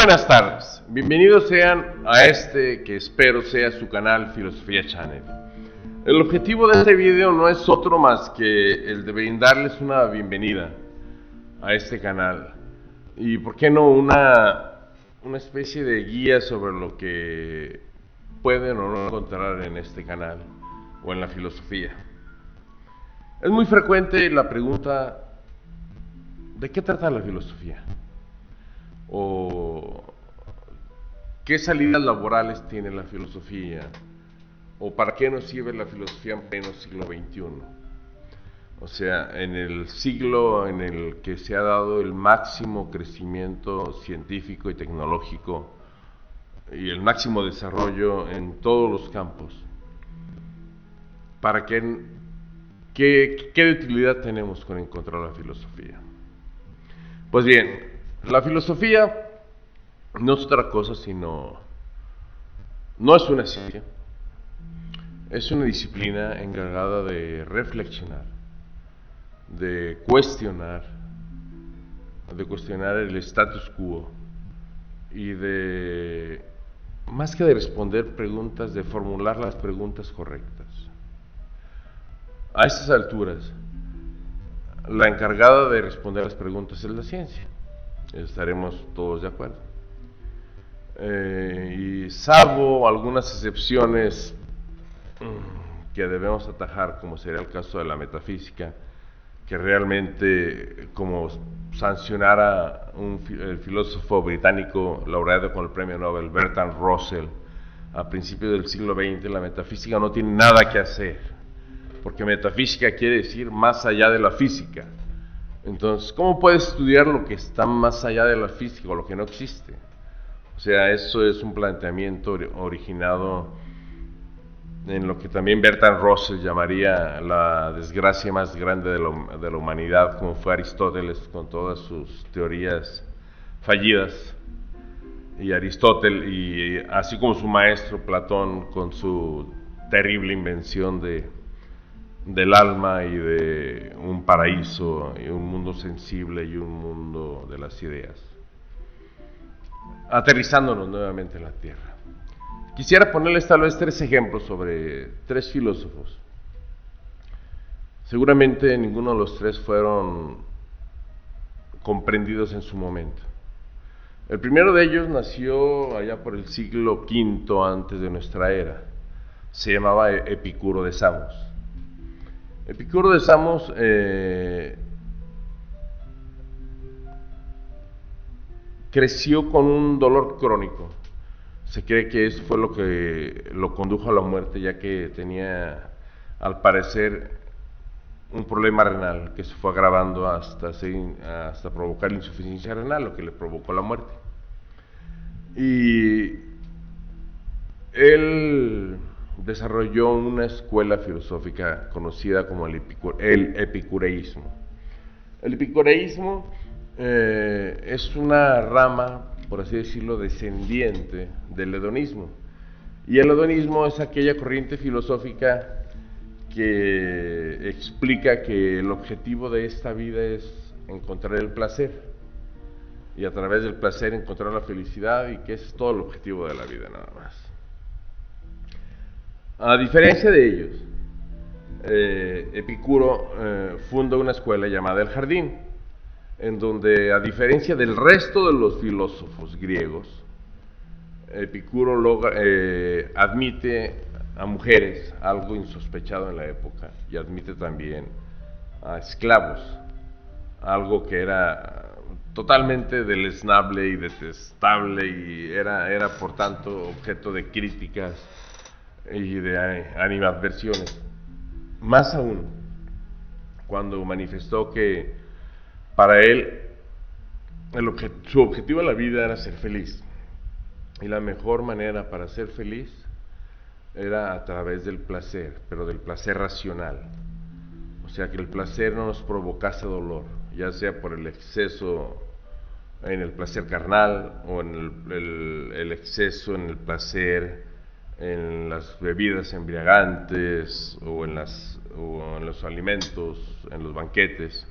buenas tardes, bienvenidos sean a este que espero sea su canal Filosofía Channel. El objetivo de este video no es otro más que el de brindarles una bienvenida a este canal y por qué no una especie de guía sobre lo que pueden o no encontrar en este canal o en la filosofía. Es muy frecuente la pregunta: ¿de qué trata la filosofía? O ¿qué salidas laborales tiene la filosofía? ¿O para qué nos sirve la filosofía en pleno siglo XXI? O sea, en el siglo en el que se ha dado el máximo crecimiento científico y tecnológico y el máximo desarrollo en todos los campos, ¿para qué utilidad tenemos con encontrar la filosofía? Pues bien, la filosofía no es otra cosa sino, no es una ciencia, es una disciplina encargada de reflexionar, de cuestionar el status quo y de, más que de responder preguntas, de formular las preguntas correctas. A estas alturas, la encargada de responder las preguntas es la ciencia. Estaremos todos de acuerdo. Y salvo algunas excepciones que debemos atajar, como sería el caso de la metafísica, que realmente, como sancionara el filósofo británico laureado con el premio Nobel Bertrand Russell a principios del siglo XX, la metafísica no tiene nada que hacer, porque metafísica quiere decir más allá de la física. Entonces, ¿cómo puedes estudiar lo que está más allá de la física o lo que no existe? O sea, eso es un planteamiento originado en lo que también Bertrand Russell llamaría la desgracia más grande de la humanidad, como fue Aristóteles con todas sus teorías fallidas, y Aristóteles, y así como su maestro Platón con su terrible invención del alma y de un paraíso y un mundo sensible y un mundo de las ideas. Aterrizándonos nuevamente en la Tierra. Quisiera ponerles tal vez 3 ejemplos sobre 3 filósofos. Seguramente ninguno de los 3 fueron comprendidos en su momento. El primero de ellos nació allá por el siglo V antes de nuestra era. Se llamaba Epicuro de Samos. Epicuro de Samos creció con un dolor crónico. Se cree que eso fue lo que lo condujo a la muerte, ya que tenía, al parecer, un problema renal que se fue agravando hasta provocar insuficiencia renal, lo que le provocó la muerte. Y él desarrolló una escuela filosófica conocida como el epicureísmo. El epicureísmo es una rama, por así decirlo, descendiente del hedonismo. Y el hedonismo es aquella corriente filosófica que explica que el objetivo de esta vida es encontrar el placer, y a través del placer encontrar la felicidad, y que ese es todo el objetivo de la vida, nada más. A diferencia de ellos, Epicuro funda una escuela llamada El Jardín, en donde, a diferencia del resto de los filósofos griegos, Epicuro admite a mujeres, algo insospechado en la época, y admite también a esclavos, algo que era totalmente deleznable y detestable, y era por tanto objeto de críticas y de animadversiones. Más aún, cuando manifestó que para él su objetivo en la vida era ser feliz, y la mejor manera para ser feliz era a través del placer, pero del placer racional. O sea, que el placer no nos provocase dolor, ya sea por el exceso en el placer carnal, o en el exceso en el placer en las bebidas embriagantes, o en los alimentos, en los banquetes,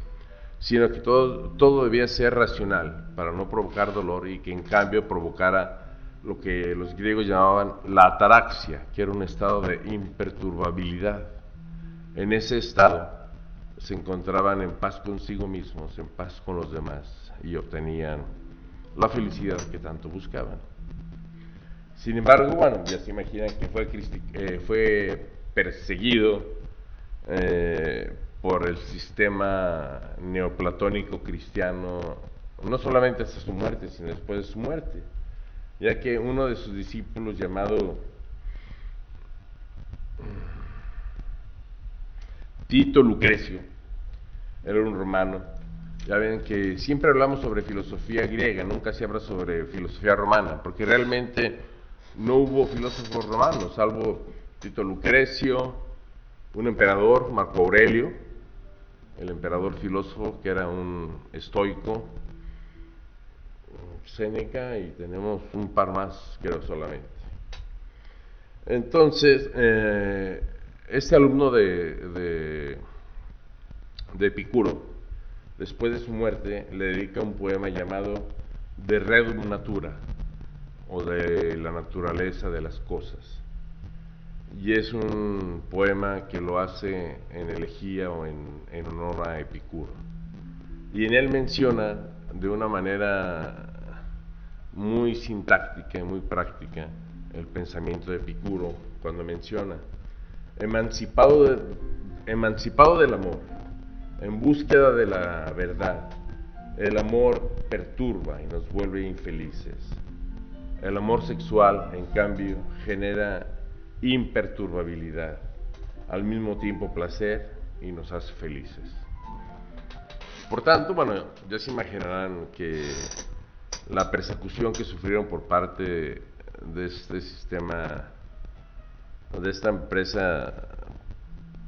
sino que todo debía ser racional para no provocar dolor y que en cambio provocara lo que los griegos llamaban la ataraxia, que era un estado de imperturbabilidad. En ese estado se encontraban en paz consigo mismos, en paz con los demás y obtenían la felicidad que tanto buscaban. Sin embargo, bueno, ya se imaginan que fue perseguido por el sistema neoplatónico cristiano, no solamente hasta su muerte, sino después de su muerte, ya que uno de sus discípulos llamado Tito Lucrecio, era un romano. Ya ven que siempre hablamos sobre filosofía griega, nunca se habla sobre filosofía romana, porque realmente no hubo filósofos romanos, salvo Tito Lucrecio, un emperador, Marco Aurelio, el emperador filósofo que era un estoico, Séneca, y tenemos un par más, creo solamente. Entonces, este alumno de Epicuro, después de su muerte, le dedica un poema llamado De Rerum Natura, o de la naturaleza de las cosas. Y es un poema que lo hace en elegía o en honor a Epicuro. Y en él menciona de una manera muy sintáctica y muy práctica el pensamiento de Epicuro cuando menciona: emancipado del amor, en búsqueda de la verdad, el amor perturba y nos vuelve infelices. El amor sexual, en cambio, genera imperturbabilidad, al mismo tiempo placer, y nos hace felices. Por tanto, bueno, ya se imaginarán que la persecución que sufrieron por parte de este sistema, de esta empresa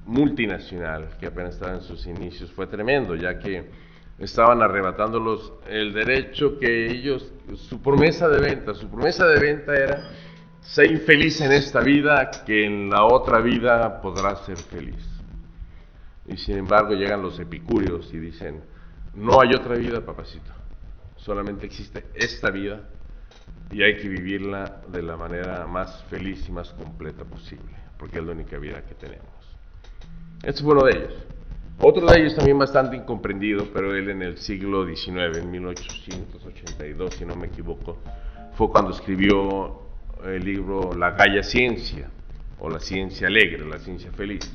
multinacional que apenas estaba en sus inicios, fue tremendo, ya que estaban arrebatándolos el derecho que ellos, su promesa de venta era: sé infeliz en esta vida, que en la otra vida podrás ser feliz. Y sin embargo llegan los epicúreos y dicen: no hay otra vida, papacito, solamente existe esta vida y hay que vivirla de la manera más feliz y más completa posible, porque es la única vida que tenemos. Este fue uno de ellos. Otro de ellos también bastante incomprendido, pero él en el siglo XIX, en 1882, si no me equivoco, fue cuando escribió el libro La Gaya Ciencia, o La Ciencia Alegre, La Ciencia Feliz.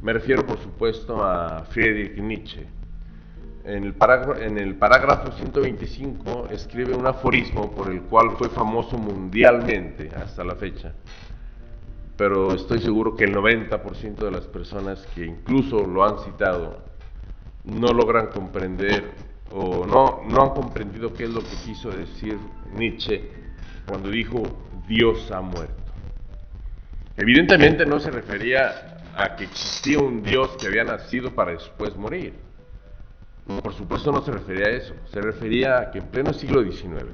Me refiero, por supuesto, a Friedrich Nietzsche. En el parágrafo 125 escribe un aforismo por el cual fue famoso mundialmente hasta la fecha, pero estoy seguro que el 90% de las personas que incluso lo han citado no logran comprender o no han comprendido qué es lo que quiso decir Nietzsche cuando dijo Dios ha muerto. Evidentemente no se refería a que existía un Dios que había nacido para después morir. Por supuesto no se refería a eso, se refería a que en pleno siglo XIX,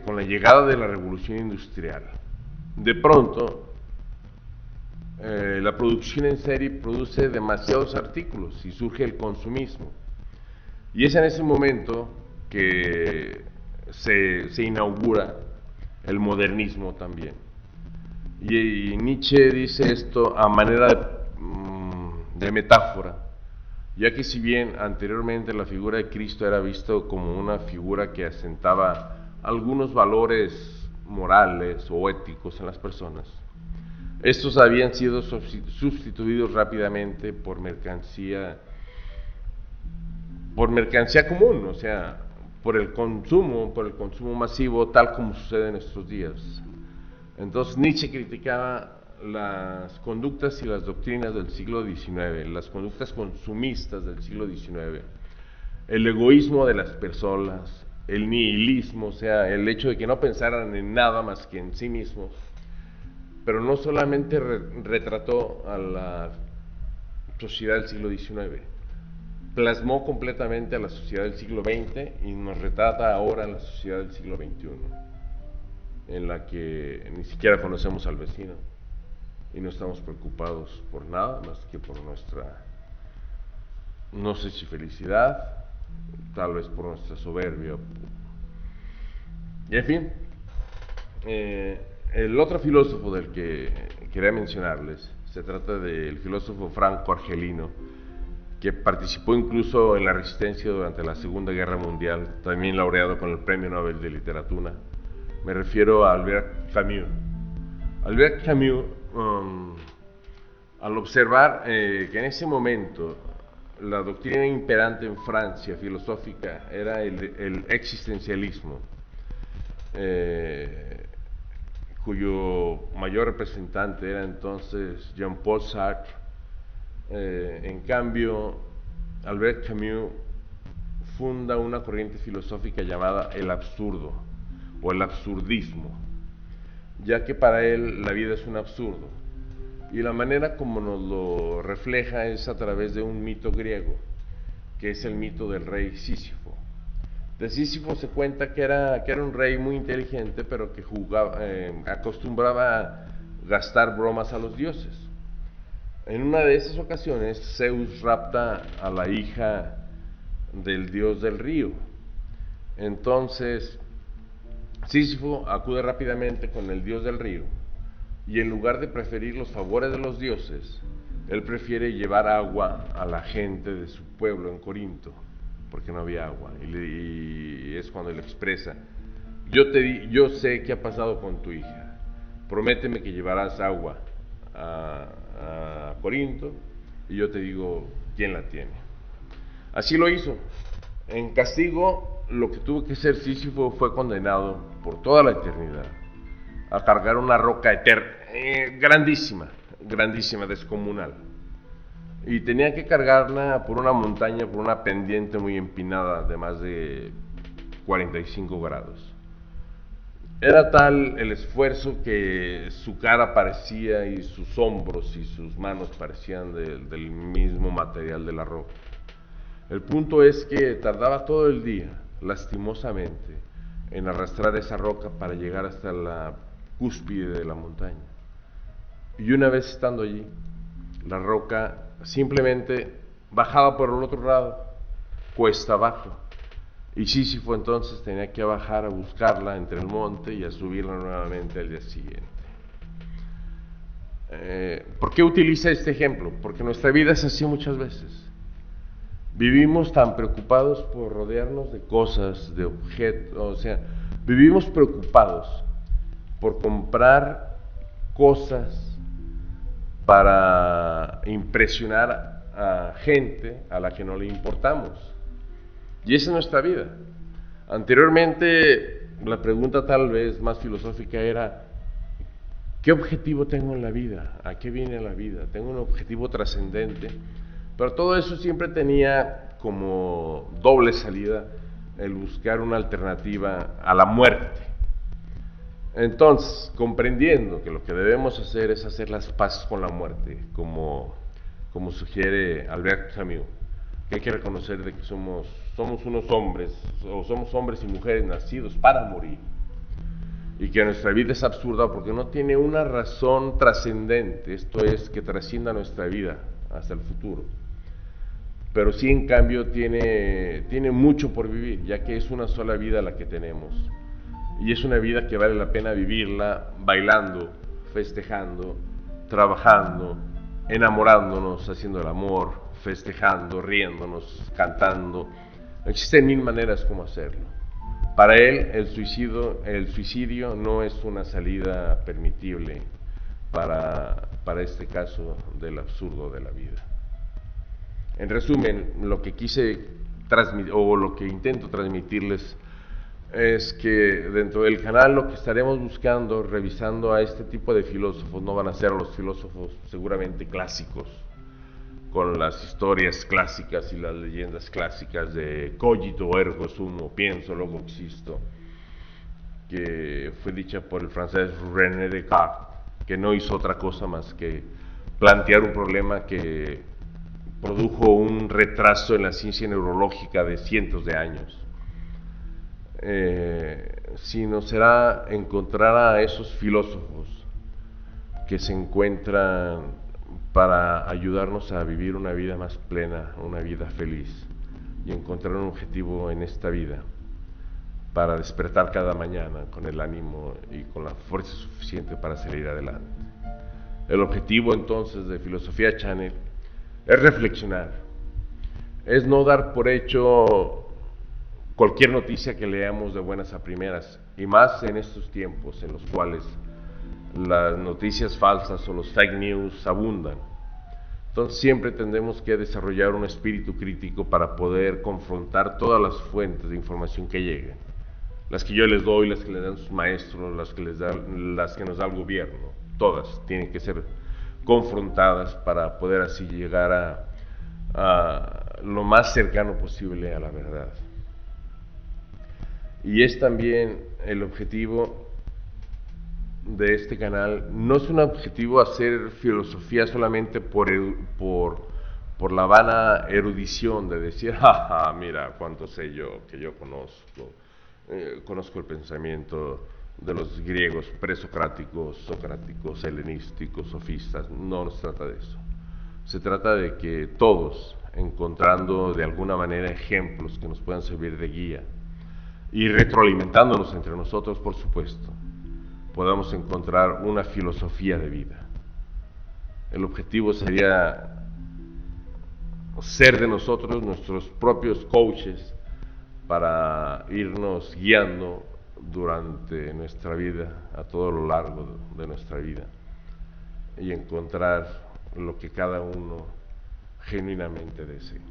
con la llegada de la revolución industrial, de pronto la producción en serie produce demasiados artículos y surge el consumismo. Y es en ese momento que se inaugura el modernismo también. Y Nietzsche dice esto a manera de metáfora, ya que si bien anteriormente la figura de Cristo era visto como una figura que asentaba algunos valores morales o éticos en las personas, estos habían sido sustituidos rápidamente por mercancía común, o sea, por el consumo masivo, tal como sucede en estos días. Entonces Nietzsche criticaba las conductas y las doctrinas del siglo XIX, las conductas consumistas del siglo XIX, el egoísmo de las personas, el nihilismo, o sea, el hecho de que no pensaran en nada más que en sí mismos. Pero no solamente retrató a la sociedad del siglo XIX, plasmó completamente a la sociedad del siglo XX y nos retrata ahora en la sociedad del siglo XXI, en la que ni siquiera conocemos al vecino y no estamos preocupados por nada más que por nuestra propia felicidad. no sé si felicidad, tal vez por nuestra soberbia. Y en fin, el otro filósofo del que quería mencionarles, se trata del filósofo franco-argelino, que participó incluso en la resistencia durante la Segunda Guerra Mundial, también laureado con el Premio Nobel de Literatura. Me refiero a Albert Camus. Albert Camus, al observar que en ese momento la doctrina imperante en Francia filosófica era el existencialismo, cuyo mayor representante era entonces Jean-Paul Sartre. En cambio, Albert Camus funda una corriente filosófica llamada el absurdo o el absurdismo, ya que para él la vida es un absurdo, y la manera como nos lo refleja es a través de un mito griego, que es el mito del rey Sísifo. De Sísifo se cuenta que era un rey muy inteligente, pero que acostumbraba a gastar bromas a los dioses. En una de esas ocasiones, Zeus rapta a la hija del dios del río. Entonces, Sísifo acude rápidamente con el dios del río, y en lugar de preferir los favores de los dioses, él prefiere llevar agua a la gente de su pueblo en Corinto, porque no había agua. Y es cuando él expresa: yo sé qué ha pasado con tu hija, prométeme que llevarás agua a Corinto, y yo te digo quién la tiene. Así lo hizo. En castigo, lo que tuvo que hacer Sísifo fue condenado por toda la eternidad a cargar una roca grandísima, descomunal. Y tenía que cargarla por una montaña, por una pendiente muy empinada de más de 45 grados. Era tal el esfuerzo que su cara parecía, y sus hombros y sus manos parecían del mismo material de la roca. El punto es que tardaba todo el día, lastimosamente, en arrastrar esa roca para llegar hasta la cúspide de la montaña. Y una vez estando allí, la roca simplemente bajaba por el otro lado, cuesta abajo. Y Sísifo entonces tenía que bajar a buscarla entre el monte y a subirla nuevamente al día siguiente. ¿Por qué utiliza este ejemplo? Porque nuestra vida es así muchas veces. Vivimos tan preocupados por rodearnos de cosas, de objetos, o sea, vivimos preocupados por comprar cosas para impresionar a gente a la que no le importamos. Y esa es nuestra vida. Anteriormente, la pregunta tal vez más filosófica era: ¿qué objetivo tengo en la vida? ¿A qué viene la vida? ¿Tengo un objetivo trascendente? Pero todo eso siempre tenía como doble salida el buscar una alternativa a la muerte. Entonces, comprendiendo que lo que debemos hacer es hacer las paces con la muerte, como sugiere Albert Camus, que hay que reconocer de que somos unos hombres, o somos hombres y mujeres nacidos para morir, y que nuestra vida es absurda porque no tiene una razón trascendente, esto es, que trascienda nuestra vida hasta el futuro, pero sí en cambio tiene mucho por vivir, ya que es una sola vida la que tenemos, y es una vida que vale la pena vivirla bailando, festejando, trabajando, enamorándonos, haciendo el amor, festejando, riéndonos, cantando. Existen mil maneras como hacerlo. Para él, el suicidio no es una salida permitible para este caso del absurdo de la vida. En resumen, lo que quise transmitir, o lo que intento transmitirles, es que dentro del canal lo que estaremos buscando, revisando a este tipo de filósofos, no van a ser los filósofos seguramente clásicos, con las historias clásicas y las leyendas clásicas de cogito ergo sum, pienso luego existo, que fue dicha por el francés René Descartes, que no hizo otra cosa más que plantear un problema que produjo un retraso en la ciencia neurológica de cientos de años. Sino será encontrar a esos filósofos que se encuentran para ayudarnos a vivir una vida más plena, una vida feliz y encontrar un objetivo en esta vida para despertar cada mañana con el ánimo y con la fuerza suficiente para salir adelante. El objetivo entonces de Filosofía Channel es reflexionar, es no dar por hecho cualquier noticia que leamos de buenas a primeras, y más en estos tiempos en los cuales las noticias falsas o los fake news abundan. Entonces siempre tendremos que desarrollar un espíritu crítico para poder confrontar todas las fuentes de información que lleguen. Las que yo les doy, las que les dan sus maestros, las que nos da el gobierno, todas tienen que ser confrontadas para poder así llegar a lo más cercano posible a la verdad. Y es también el objetivo de este canal. No es un objetivo hacer filosofía solamente por la vana erudición de decir, jaja, mira cuánto sé yo, que yo conozco el pensamiento de los griegos presocráticos, socráticos, helenísticos, sofistas. No se trata de eso. Se trata de que todos, encontrando de alguna manera ejemplos que nos puedan servir de guía y retroalimentándonos entre nosotros, por supuesto, podamos encontrar una filosofía de vida. El objetivo sería ser de nosotros nuestros propios coaches para irnos guiando durante nuestra vida, a todo lo largo de nuestra vida, y encontrar lo que cada uno genuinamente desee.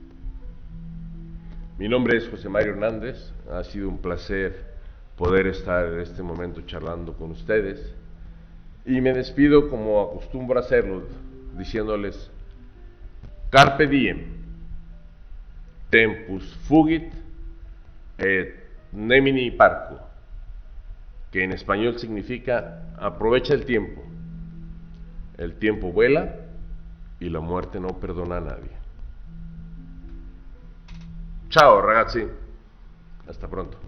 Mi nombre es José Mario Hernández, ha sido un placer poder estar en este momento charlando con ustedes, y me despido como acostumbro hacerlo, diciéndoles Carpe diem, tempus fugit et nemini parco, que en español significa aprovecha el tiempo vuela y la muerte no perdona a nadie. Ciao ragazzi, hasta pronto.